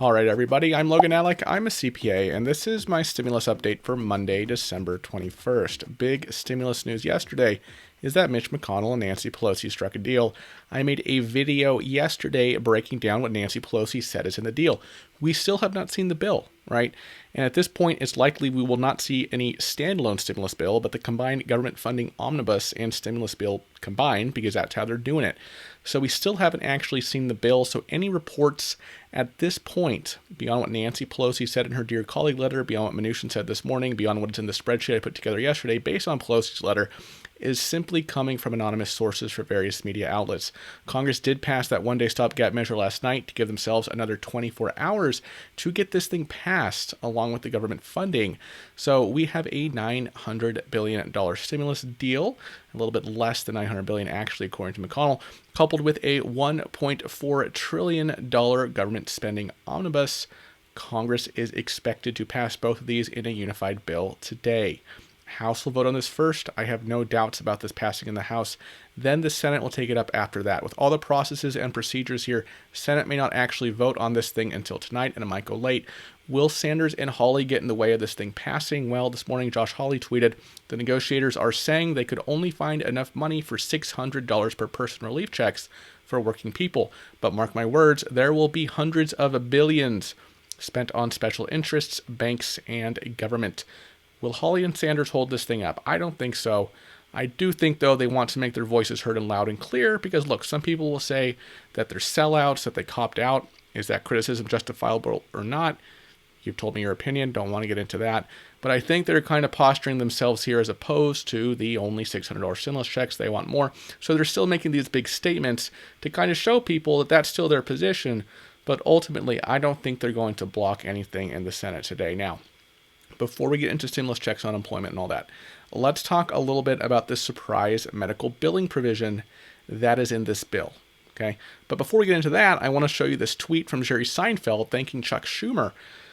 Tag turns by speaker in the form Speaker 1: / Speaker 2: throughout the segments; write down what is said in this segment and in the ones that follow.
Speaker 1: All right, everybody, I'm Logan Alec. I'm a CPA, and this is my stimulus update for Monday, December 21st. Big stimulus news yesterday is that Mitch McConnell and Nancy Pelosi struck a deal. I made a video yesterday breaking down what Nancy Pelosi said is in the deal. We still have not seen the bill, right? And at this point, it's likely we will not see any standalone stimulus bill, but the combined government funding omnibus and stimulus bill combined, because that's how they're doing it. So we still haven't actually seen the bill. So any reports at this point, beyond what Nancy Pelosi said in her Dear Colleague letter, beyond what Mnuchin said this morning, beyond what is in the spreadsheet I put together yesterday, based on Pelosi's letter, is simply coming from anonymous sources for various media outlets. Congress did pass that one-day stopgap measure last night to give themselves another 24 hours to get this thing passed along with the government funding. So we have a $900 billion stimulus deal, a little bit less than $900 billion actually, according to McConnell, coupled with a $1.4 trillion government spending omnibus. Congress is expected to pass both of these in a unified bill today. House will vote on this first. I have no doubts about this passing in the House. Then the Senate will take it up after that. With all the processes and procedures here, Senate may not actually vote on this thing until tonight, and it might go late. Will Sanders and Hawley get in the way of this thing passing? Well, this morning Josh Hawley tweeted, the negotiators are saying they could only find enough money for $600 per person relief checks for working people. But mark my words, there will be hundreds of billions spent on special interests, banks, and government. Will Hawley and Sanders hold this thing up? I don't think so. I do think, though, they want to make their voices heard and loud and clear because, look, some people will say that they're sellouts, that they copped out. Is that criticism justifiable or not? You've told me your opinion. Don't want to get into that. But I think they're kind of posturing themselves here as opposed to the only $600 stimulus checks. They want more. So they're still making these big statements to kind of show people that that's still their position. But ultimately, I don't think they're going to block anything in the Senate today. Now, before we get into stimulus checks, unemployment, and all that, let's talk a little bit about this surprise medical billing provision that is in this bill. Okay, but before we get into that, I want to show you this tweet from Jerry Seinfeld thanking Chuck Schumer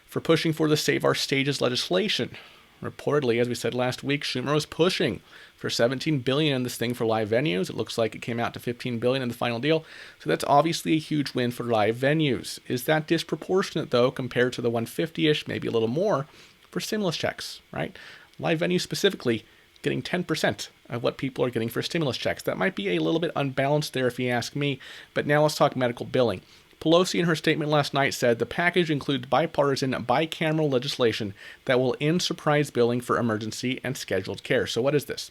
Speaker 1: for pushing for the Save Our Stages legislation. Reportedly, as we said last week, Schumer was pushing for $17 billion in this thing for live venues. It looks like it came out to $15 billion in the final deal. So that's obviously a huge win for live venues. Is that disproportionate, though, compared to the 150-ish, maybe a little more, for stimulus checks, right? Live venues specifically getting 10% of what people are getting for stimulus checks. That might be a little bit unbalanced there if you ask me, but now let's talk medical billing. Pelosi in her statement last night said the package includes bipartisan, bicameral legislation that will end surprise billing for emergency and scheduled care. So what is this?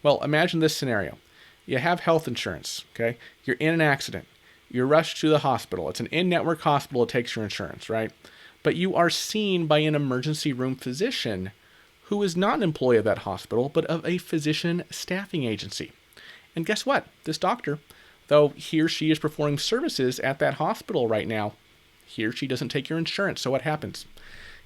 Speaker 1: Well, imagine this scenario. You have health insurance, okay? You're in an accident. You're rushed to the hospital. It's an in-network hospital. It takes your insurance, right? But you are seen by an emergency room physician who is not an employee of that hospital, but of a physician staffing agency. And guess what? This doctor, though he or she is performing services at that hospital right now, he or she doesn't take your insurance. So what happens?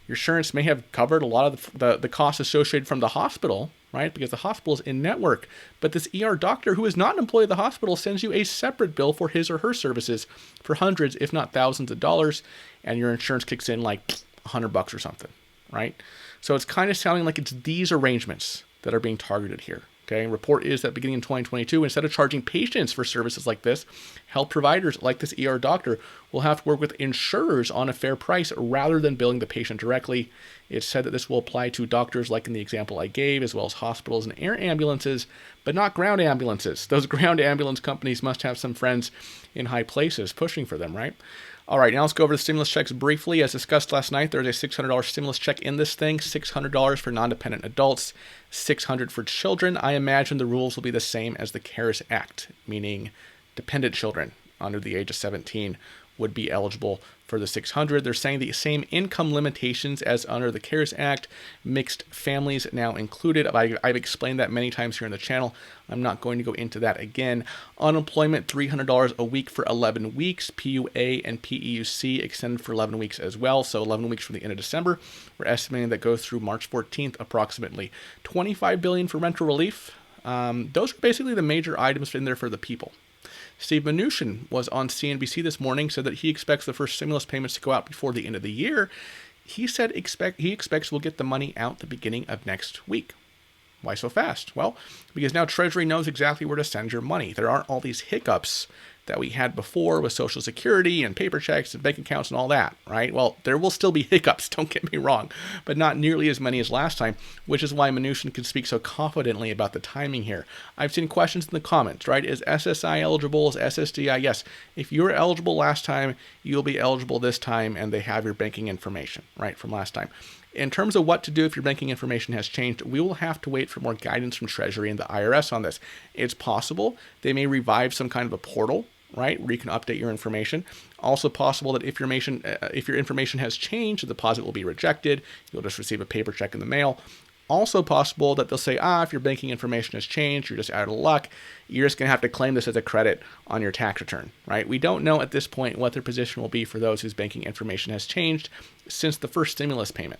Speaker 1: Your insurance may have covered a lot of the costs associated from the hospital, right? Because the hospital is in network. But this ER doctor who is not an employee of the hospital sends you a separate bill for his or her services for hundreds, if not thousands of dollars. And your insurance kicks in like $100 or something, right? So it's kind of sounding like it's these arrangements that are being targeted here. Okay, report is that beginning in 2022, instead of charging patients for services like this, health providers like this ER doctor will have to work with insurers on a fair price rather than billing the patient directly. It's said that this will apply to doctors like in the example I gave, as well as hospitals and air ambulances, but not ground ambulances. Those ground ambulance companies must have some friends in high places pushing for them, right? All right, now let's go over the stimulus checks briefly. As discussed last night, there's a $600 stimulus check in this thing, $600 for non-dependent adults, $600 for children. I imagine the rules will be the same as the CARES Act, meaning dependent children under the age of 17 would be eligible for the 600. They're saying the same income limitations as under the CARES Act, mixed families now included. I've explained that many times here on the channel. I'm not going to go into that again. Unemployment, $300 a week for 11 weeks. PUA and PEUC extended for 11 weeks as well. So 11 weeks from the end of December. We're estimating that goes through March 14th approximately. $25 billion for rental relief. Those are basically the major items in there for the people. Steve Mnuchin was on CNBC this morning, said that he expects the first stimulus payments to go out before the end of the year. He said he expects we'll get the money out the beginning of next week. Why so fast? Well, because now Treasury knows exactly where to send your money. There aren't all these hiccups that we had before with Social Security and paper checks and bank accounts and all that, right? Well, there will still be hiccups, don't get me wrong, but not nearly as many as last time, which is why Mnuchin can speak so confidently about the timing here. I've seen questions in the comments, right? Is SSI eligible? Is SSDI? Yes. If you were eligible last time, you'll be eligible this time, and they have your banking information, right, from last time. In terms of what to do if your banking information has changed, we will have to wait for more guidance from Treasury and the IRS on this. It's possible they may revive some kind of a portal, right, where you can update your information. Also possible that if your information has changed, the deposit will be rejected. You'll just receive a paper check in the mail. Also possible that they'll say, if your banking information has changed, you're just out of luck. You're just going to have to claim this as a credit on your tax return, right? We don't know at this point what their position will be for those whose banking information has changed since the first stimulus payment.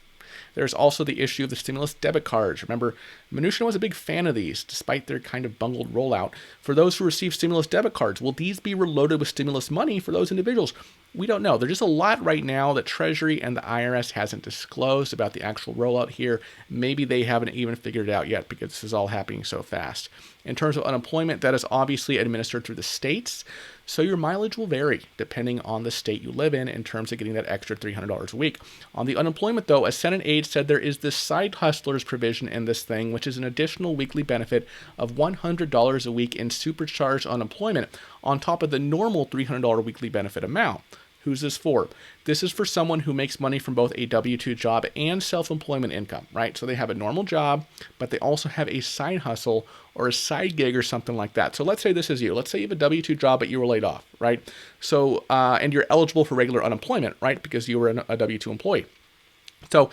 Speaker 1: There's also the issue of the stimulus debit cards. Remember, Mnuchin was a big fan of these, despite their kind of bungled rollout. For those who receive stimulus debit cards, will these be reloaded with stimulus money for those individuals? We don't know. There's just a lot right now that Treasury and the IRS hasn't disclosed about the actual rollout here. Maybe they haven't even figured it out yet because this is all happening so fast. In terms of unemployment, that is obviously administered through the states, so your mileage will vary depending on the state you live in terms of getting that extra $300 a week. On the unemployment, though, a Senate aide said there is this side hustlers provision in this thing, which is an additional weekly benefit of $100 a week in supercharged unemployment on top of the normal $300 weekly benefit amount. Who's this for? This is for someone who makes money from both a W-2 job and self-employment income, right? So they have a normal job, but they also have a side hustle or a side gig or something like that. So let's say this is you. Let's say you have a W-2 job, but you were laid off, right? So, and you're eligible for regular unemployment, right? Because you were a W-2 employee. So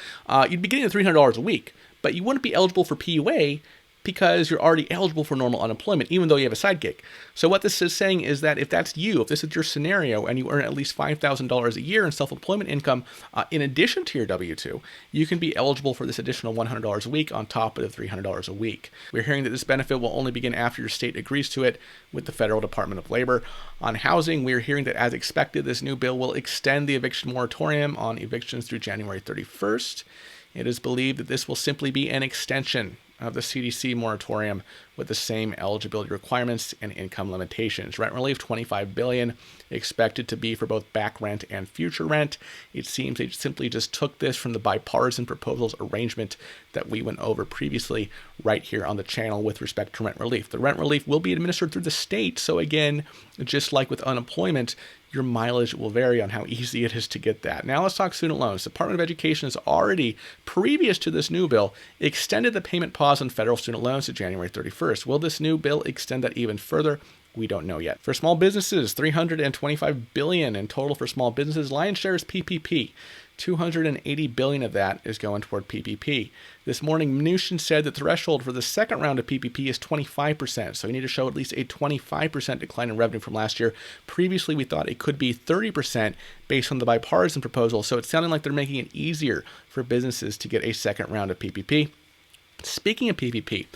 Speaker 1: you'd be getting the $300 a week, but you wouldn't be eligible for PUA because you're already eligible for normal unemployment, even though you have a side gig. So what this is saying is that if that's you, if this is your scenario, and you earn at least $5,000 a year in self-employment income, in addition to your W-2, you can be eligible for this additional $100 a week on top of the $300 a week. We're hearing that this benefit will only begin after your state agrees to it with the Federal Department of Labor. On housing, we're hearing that, as expected, this new bill will extend the eviction moratorium on evictions through January 31st. It is believed that this will simply be an extension of the CDC moratorium with the same eligibility requirements and income limitations. Rent relief, $25 billion, expected to be for both back rent and future rent. It seems they simply just took this from the bipartisan proposals arrangement that we went over previously right here on the channel with respect to rent relief. The rent relief will be administered through the state. So again, just like with unemployment, your mileage will vary on how easy it is to get that. Now let's talk student loans. The Department of Education has already, previous to this new bill, extended the payment pause on federal student loans to January 31st. Will this new bill extend that even further? We don't know yet. For small businesses, $325 billion in total for small businesses. Lion's share is PPP. $280 billion of that is going toward PPP. This morning, Mnuchin said the threshold for the second round of PPP is 25%, so you need to show at least a 25% decline in revenue from last year. Previously, we thought it could be 30% based on the bipartisan proposal, so it's sounding like they're making it easier for businesses to get a second round of PPP. Speaking of PPP,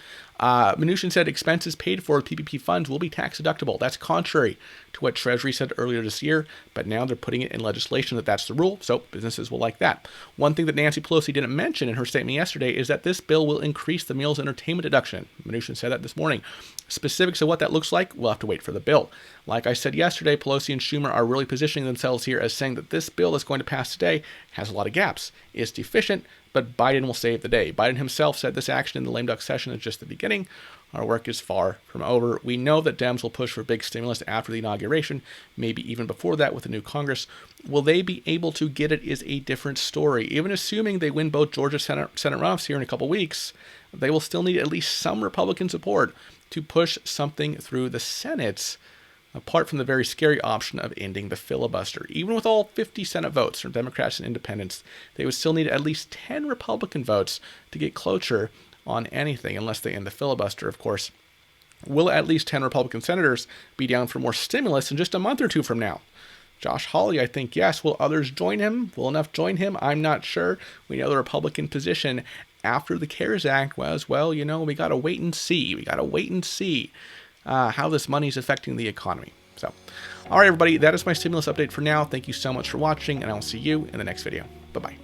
Speaker 1: Mnuchin said expenses paid for with PPP funds will be tax deductible. That's contrary to what Treasury said earlier this year, but now they're putting it in legislation that that's the rule, so businesses will like that. One thing that Nancy Pelosi didn't mention in her statement yesterday is that this bill will increase the meals entertainment deduction. Mnuchin said that this morning. Specifics of what that looks like, we'll have to wait for the bill. Like I said yesterday, Pelosi and Schumer are really positioning themselves here as saying that this bill that's going to pass today has a lot of gaps. It's deficient, but Biden will save the day. Biden himself said this action in the lame duck session is just the beginning. Our work is far from over. We know that Dems will push for big stimulus after the inauguration, maybe even before that with the new Congress. Will they be able to get it is a different story. Even assuming they win both Georgia Senate runoffs here in a couple weeks, they will still need at least some Republican support to push something through the Senate, apart from the very scary option of ending the filibuster. Even with all 50 Senate votes from Democrats and independents, they would still need at least 10 Republican votes to get cloture on anything, unless they end the filibuster, of course. Will at least 10 Republican senators be down for more stimulus in just a month or two from now? Josh Hawley, I think, yes. Will others join him? Will enough join him? I'm not sure. We know the Republican position after the CARES Act was, well, we got to wait and see. We got to wait and see how this money is affecting the economy. So, all right, everybody, that is my stimulus update for now. Thank you so much for watching, and I will see you in the next video. Bye-bye.